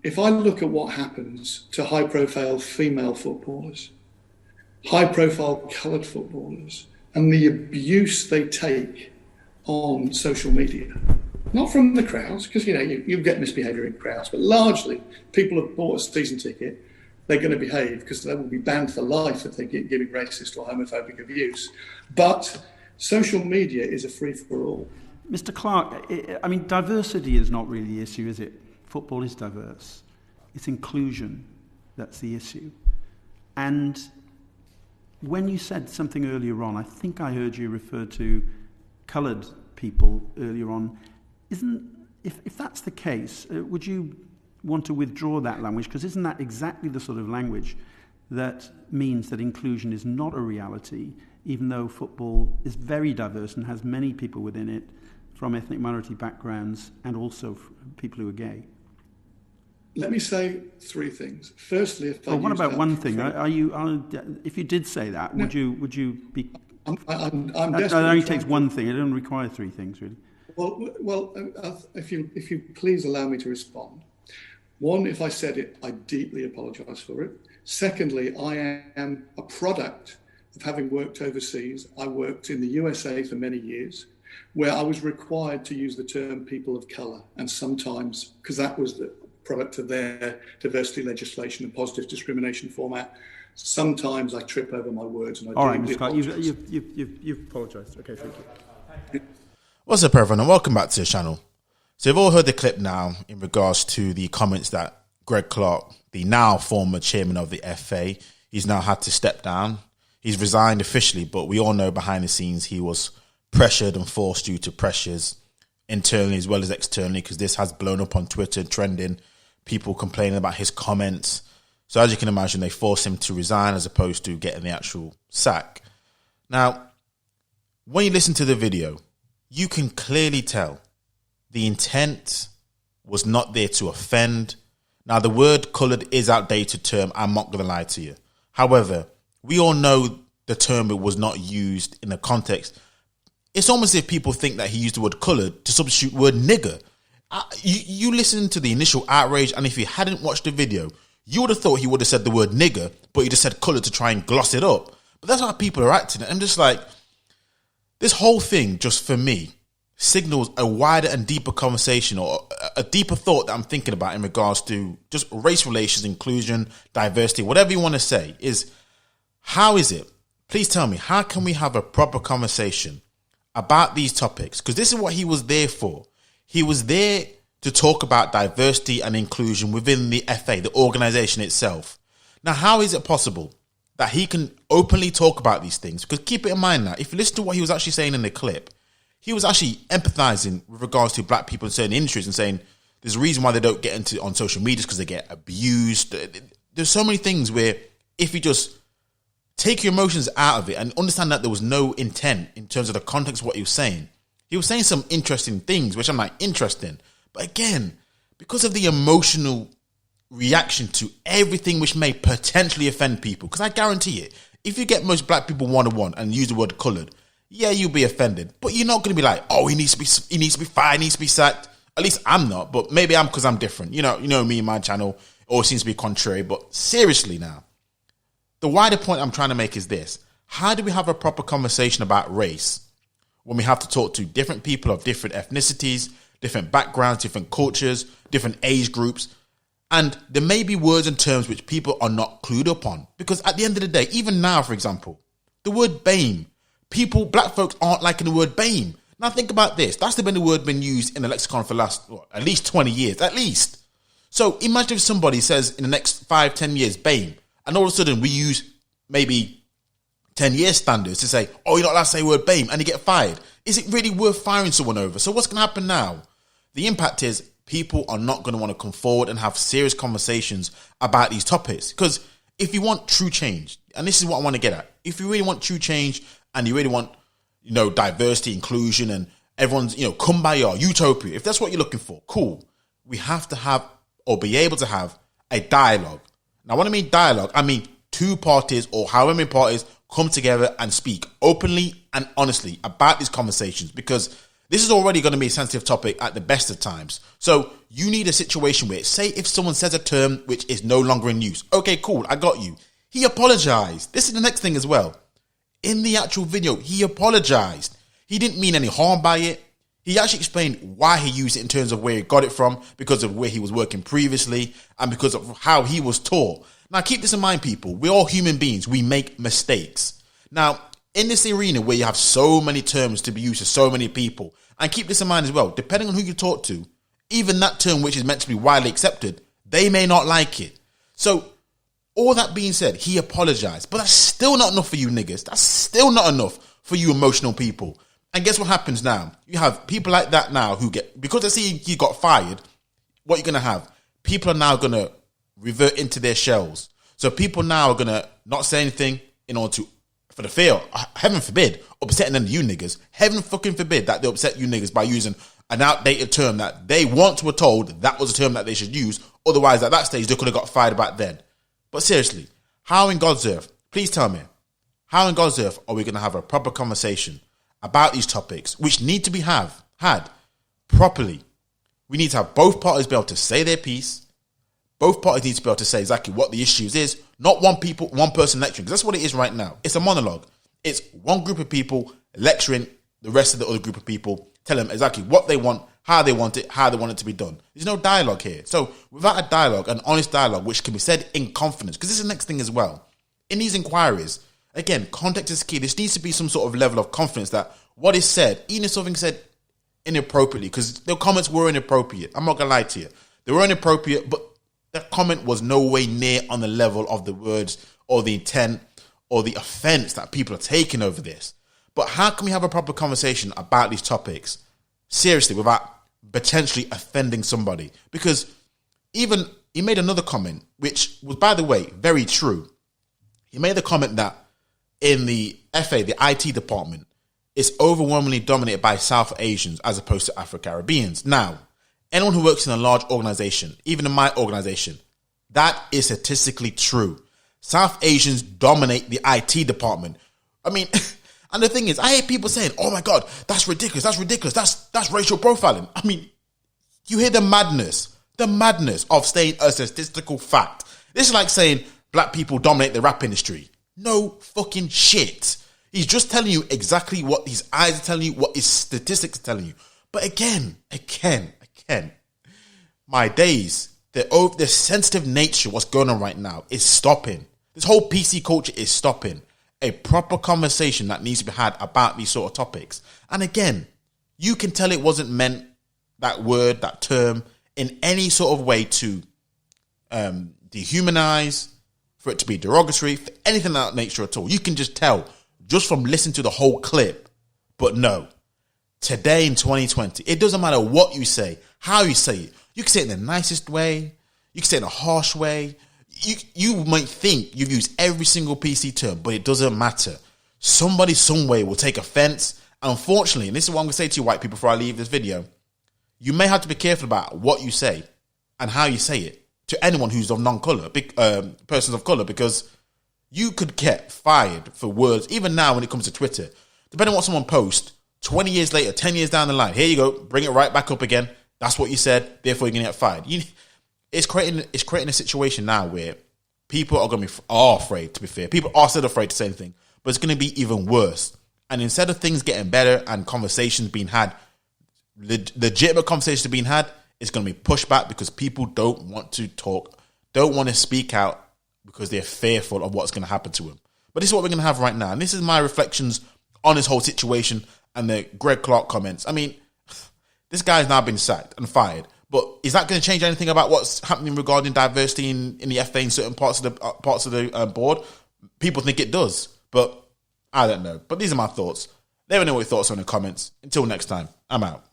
if I look at what happens to high-profile female footballers, high-profile coloured footballers, and the abuse they take on social media, not from the crowds, because you get misbehaviour in crowds, but largely people have bought a season ticket, they're going to behave because they will be banned for life if they keep giving racist or homophobic abuse. But social media is a free-for-all. Mr. Clarke, I mean, diversity is not really the issue, is it? Football is diverse. It's inclusion that's the issue. And when you said something earlier on, I think I heard you refer to coloured people earlier on. If that's the case, would you want to withdraw that language? Because isn't that exactly the sort of language that means that inclusion is not a reality, even though football is very diverse and has many people within it from ethnic minority backgrounds and also people who are gay? Let me say three things. Firstly, what about one thing? If you did say that, would you be? I'm that only takes one thing. It doesn't require three things, really. Well, if you please allow me to respond. One, if I said it, I deeply apologise for it. Secondly, I am a product of having worked overseas. I worked in the USA for many years, where I was required to use the term people of colour, and sometimes, because that was the product of their diversity legislation and positive discrimination format, sometimes I trip over my words. And all right, Mr. Clarke, you've apologised. Okay, thank you. What's up, everyone, and welcome back to the channel. So you've all heard the clip now in regards to the comments that Greg Clarke, the now former chairman of the FA, he's now had to step down. He's resigned officially, but we all know behind the scenes he was pressured and forced due to pressures internally as well as externally, because this has blown up on Twitter, trending, people complaining about his comments. So as you can imagine, they forced him to resign as opposed to getting the actual sack. Now, when you listen to the video, you can clearly tell the intent was not there to offend. Now, the word coloured is outdated term. I'm not going to lie to you. However, we all know the term it was not used in the context. It's almost as if people think that he used the word coloured to substitute the word nigger. You listen to the initial outrage, and if you hadn't watched the video, you would have thought he would have said the word nigger, but he just said coloured to try and gloss it up. But that's how people are acting. I'm just like, this whole thing, just for me, signals a wider and deeper conversation or a deeper thought that I'm thinking about in regards to just race relations, inclusion, diversity, whatever you want to say, is how is it? Please tell me, how can we have a proper conversation about these topics? Because this is what he was there for. He was there to talk about diversity and inclusion within the FA, the organisation itself. Now, how is it possible that he can openly talk about these things? Because keep it in mind now, if you listen to what he was actually saying in the clip, he was actually empathising with regards to black people in certain industries and saying there's a reason why they don't get into on social media because they get abused. There's so many things where if you just take your emotions out of it and understand that there was no intent in terms of the context of what he was saying some interesting things, which I'm like, interesting. But again, because of the emotional reaction to everything which may potentially offend people, because I guarantee it, if you get most black people one-on-one and use the word coloured, yeah, you'll be offended. But you're not going to be like, oh, he needs to be fired, he needs to be sacked. At least I'm not, but maybe I'm because I'm different. You know me and my channel always seems to be contrary. But seriously now, the wider point I'm trying to make is this. How do we have a proper conversation about race when we have to talk to different people of different ethnicities, different backgrounds, different cultures, different age groups? And there may be words and terms which people are not clued up on. Because at the end of the day, even now, for example, the word BAME, black folks aren't liking the word BAME. Now think about this. That's been the word been used in the lexicon for the last, at least 20 years, at least. So imagine if somebody says in the next 5, 10 years, BAME, and all of a sudden we use maybe 10 year standards to say, oh, you're not allowed to say the word BAME, and you get fired. Is it really worth firing someone over? So what's going to happen now? The impact is people are not going to want to come forward and have serious conversations about these topics. Because if you want true change, and this is what I want to get at, if you really want true change and you really want, diversity, inclusion, and everyone's, kumbaya, utopia, if that's what you're looking for, cool. We have to have or be able to have a dialogue. Now, when I mean dialogue, I mean two parties or however many parties come together and speak openly and honestly about these conversations. Because This is already going to be a sensitive topic at the best of times. So you need a situation where, say if someone says a term which is no longer in use. Okay, cool, I got you. He apologized. This is the next thing as well. In the actual video, he apologized. He didn't mean any harm by it. He actually explained why he used it in terms of where he got it from, because of where he was working previously, and because of how he was taught. Now, keep this in mind, people. We're all human beings. We make mistakes. Now, in this arena where you have so many terms to be used to so many people, and keep this in mind as well, depending on who you talk to, even that term which is meant to be widely accepted, they may not like it. So, all that being said, he apologized. But that's still not enough for you niggas. That's still not enough for you emotional people. And guess what happens now? You have people like that now who get, because they see he got fired, what you're going to have? People are now going to revert into their shells. So people now are going to not say anything in order to, for the fear, heaven forbid, upsetting them you niggas. Heaven fucking forbid that they upset you niggas by using an outdated term that they once were told that was a term that they should use. Otherwise, at that stage, they could have got fired back then. But seriously, how in God's earth, please tell me, how in God's earth are we going to have a proper conversation about these topics, which need to be had properly? We need to have both parties be able to say their piece. Both parties need to be able to say exactly what the issues is, not one person lecturing, because that's what it is right now. It's a monologue. It's one group of people lecturing the rest of the other group of people, telling them exactly what they want, how they want it to be done. There's no dialogue here. So without a dialogue, an honest dialogue, which can be said in confidence, because this is the next thing as well. In these inquiries, again, context is key. There needs to be some sort of level of confidence that what is said, even if something said inappropriately, because the comments were inappropriate. I'm not going to lie to you. They were inappropriate, but the comment was no way near on the level of the words or the intent or the offense that people are taking over this. But how can we have a proper conversation about these topics, seriously, without potentially offending somebody? Because even he made another comment, which was, by the way, very true. He made the comment that in the FA, the IT department, it's overwhelmingly dominated by South Asians as opposed to Afro-Caribbeans. Now, anyone who works in a large organization, even in my organization, that is statistically true. South Asians dominate the IT department. I mean, and the thing is, I hear people saying, oh my God, that's ridiculous, that's racial profiling. I mean, you hear the madness of stating a statistical fact. This is like saying black people dominate the rap industry. No fucking shit. He's just telling you exactly what his eyes are telling you, what his statistics are telling you. But again, my days, the sensitive nature, what's going on right now is stopping. This whole PC culture is stopping. A proper conversation that needs to be had about these sort of topics. And again, you can tell it wasn't meant, that word, that term, in any sort of way to dehumanize, for it to be derogatory, for anything of that nature at all. You can just tell just from listening to the whole clip. But no, today in 2020, it doesn't matter what you say, how you say it. You can say it in the nicest way. You can say it in a harsh way. You might think you've used every single PC term, but it doesn't matter. Somebody somewhere will take offense. And unfortunately, and this is what I'm going to say to you white people before I leave this video, you may have to be careful about what you say and how you say it to anyone who's of non-color, persons of color, because you could get fired for words, even now when it comes to Twitter. Depending on what someone posts, 20 years later, 10 years down the line, here you go, bring it right back up again. That's what you said, therefore you're going to get fired. It's creating a situation now where people are going to be afraid, to be fair. People are still afraid to say anything, but it's going to be even worse. And instead of things getting better and conversations being had, legitimate conversations being had, it's going to be pushed back because people don't want to talk, don't want to speak out because they're fearful of what's going to happen to them. But this is what we're going to have right now. And this is my reflections on this whole situation and the Greg Clarke comments. I mean, this guy's now been sacked and fired. But is that going to change anything about what's happening regarding diversity in the FA in certain parts of the board? People think it does, but I don't know. But these are my thoughts. Let me know what your thoughts are in the comments. Until next time, I'm out.